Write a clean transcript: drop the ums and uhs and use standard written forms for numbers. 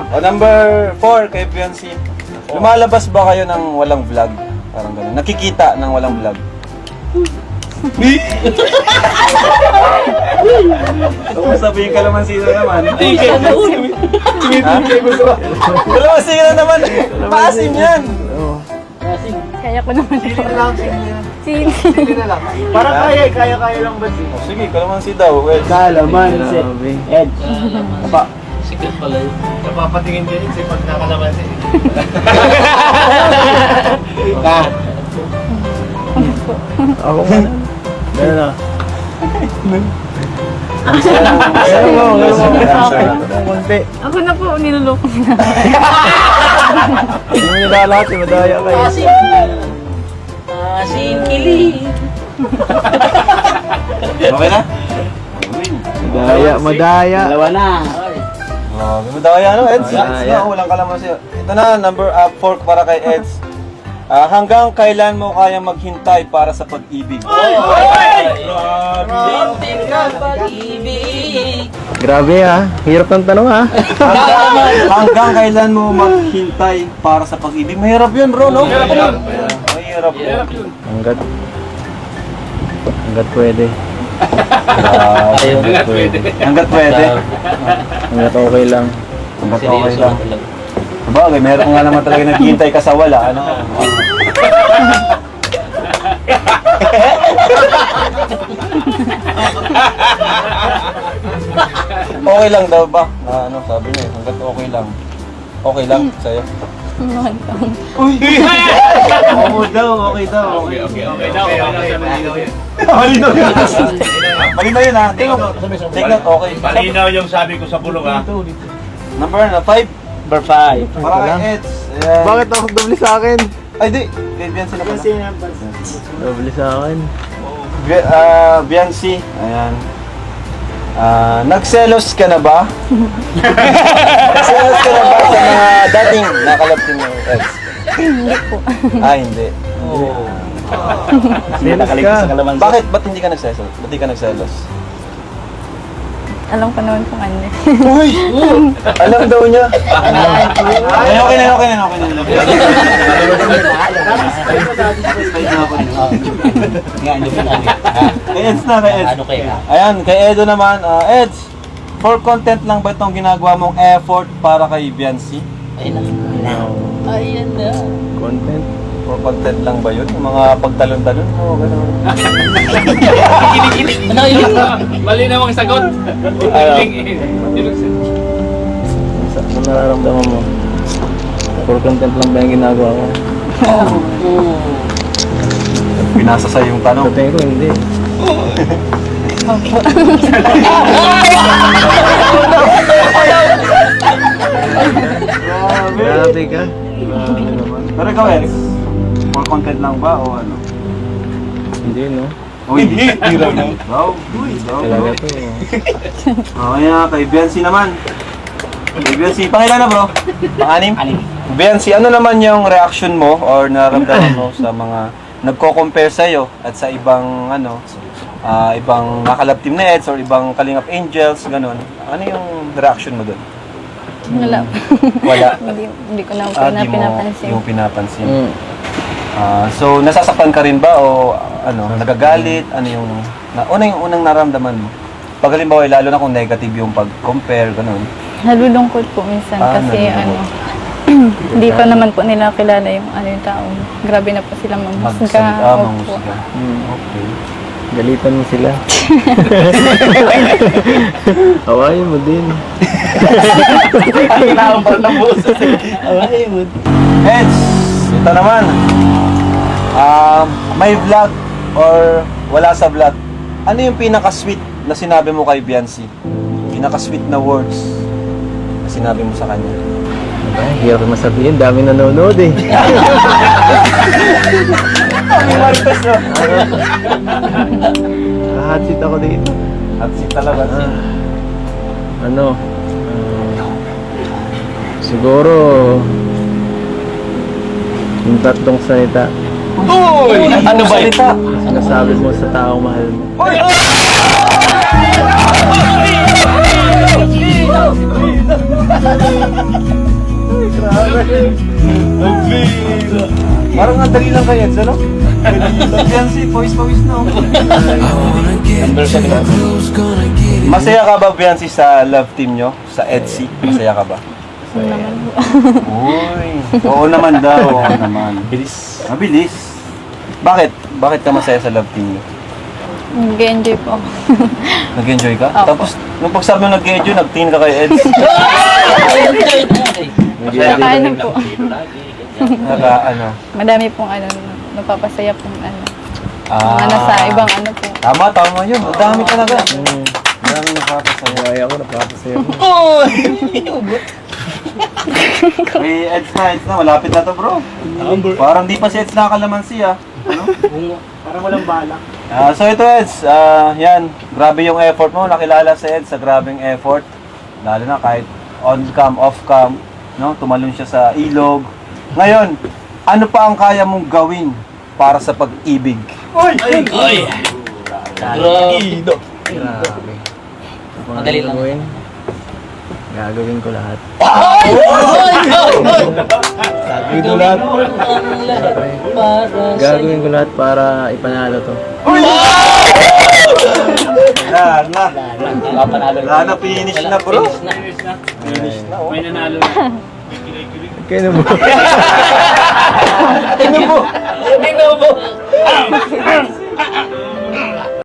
O, number 4 kay Beyonce. Lumalabas ba kayo ng walang vlog? Parang gano'n. Nakikita ng walang vlog? Kung sabihin ka naman sino naman. Kalamansi na naman. Paasim yan. Kaya ko naman ito. Sino? Parang kaya lang ba siya? O, sige, kalamansi daw. Well, Kalamansi. Ed. Apa? Sikat pala yun. Napapatingin din yun sa pagkakalamansi. Ka. Ako nga. Gano'n na. Gano'n mo. Konti. Ako na po, niluloko na. Hindi mo nilalahat eh, madaya kayo. Asin kilig. okay na? Madaya. Dalawa na. Grabe mo tayo, ano, Eds? Madaya. No, walang kalamansi. Ito na, number 4 para kay Eds. Hanggang kailan mo kaya maghintay para sa pag-ibig? Grabe ha, hirap ng tanong ha. Hanggang kailan mo maghintay para sa pag-ibig? Mahirap yun, bro, no? Mahirap yun. Hanggat pwede. Hanggat pwede. Hanggat pwede. Hanggat okay lang. Hanggat okay lang. Sabagay, meron nga naman talaga naghihintay ka sa wala, ano? Okay lang daw ba? Ano, sabi niya, hanggat okay lang. Okay lang sa'yo? Uy! Oo daw, okay daw. Okay daw. Malinaw yun. Malinaw yun ha. Take note, okay. Malinaw yung sabi ko sa bulong ha. Number 5. Number 5. Para kay Eds. Ayan. Bakit ako doble sa akin? Ay, di. Beyonce na pala. Doble sa akin. Beyonce. Ayan. Nagselos ka na ba? Nagselos ka na ba sa mga dating nakalapin mo, Eds? Hindi po. Hindi. Selos ka. Bakit? Ba't hindi ka nagselos? Ba't hindi ka nagselos? Alam ko naman kung ano. Uy! Alam daw niya. Ay, okay na. Kay Eds na, kay Eds. Ano kaya? Ayan, kay Edo naman. Eds, for content lang ba itong ginagawa mong effort para kay Beyonce? Ayun na. Ayan na. Content. For content lang ba yun? Yung mga pagtalon-talon mo, gano'n. Ano yun? Mali na mong sagot. Ano nararamdaman mo? For content lang ba yung ginagawa ko? Pinasa sa yung tanong. Sa tingin ko hindi. Grabe ka. Pero ikaw, Eds, for content lang ba o ano? Hindi no? O hindi. Daw. Talaga to. Okay na, kay Beyonce naman. Kay Beyonce, pangilan na bro? Pang-anim? Beyonce, ano naman yung reaction mo or nararamdaman mo sa mga nagko-compare sa'yo at sa ibang ano, ibang nakalab team na Eds or ibang Kalingap Angels, ganun. Ano yung reaction mo doon? Wala. Wala. Hindi ko na po na Di pinapansin. mo pinapansin. Mm. So, nasasaktan ka rin ba o ano, nagagalit? Ano yung unang naramdaman mo? Pag halimbawa, lalo na kung negative yung pag-compare, ganun. Nalulungkot po minsan kasi nalulungkot. hindi pa naman po nila kilala yung ano yung tao. Grabe na po silang mamusga. Opo. Mangusga. Okay. Galitan mo sila. Hawaii mo din. Kailangan pa ng boses. Hawaii mo. Eds, ito naman. May vlog or wala sa vlog. Ano yung pinaka-sweet na sinabi mo kay Beyonce? Pinaka-sweet na words na sinabi mo sa kanya? Ay, hirap masabihin. Dami nanonood eh. Ang Marcos, no? Kahatsit ako dito. At si talaga si... Ano? Siguro yung tatlong salita Ano ba ito? sinasabi mo sa taong mahal mo. Parang ang dali lang kay Eds, ano? Biancy, pawis-pawis na. Masaya ka ba, Biancy, sa love team nyo? Sa EDSI? Masaya ka ba? Naman po. Uy, oo naman daw. Oo naman. Bilis. Mabilis. Bakit? Bakit ka masaya sa love team nyo? Nag-enjoy po ako. Nag-enjoy ka? Opo. Tapos, nung pagsabi mo nag-enjoy, nagtingin ka kay Eds. Ano po. Naka, ano? Madami pong napapasaya pong Ah, mga nasa ibang ano po. Tama yun. Ang dami talaga. Ang dami nakapasaya. Buhay ako, napapasaya ko. May Eds na. Malapit na to, bro. Parang di pa si Eds nakakalamansi, ah. Ano? Parang walang balak. So ito, Eds. Yan. Grabe yung effort mo. Nakilala si Eds sa grabing effort. Lalo na kahit on-cam, off-cam. No? Tumalon siya sa ilog. Ngayon, ano pa ang kaya mong gawin para sa pag-ibig? Grabe. Grabe. Madali lang. Gagawin ko lahat. Gagawin ko lahat. Para Gagawin ko lahat para ipanalo to. Wala na, finish na, bro. Finish na. May nanalo na. Kaya mo. Tingnan mo.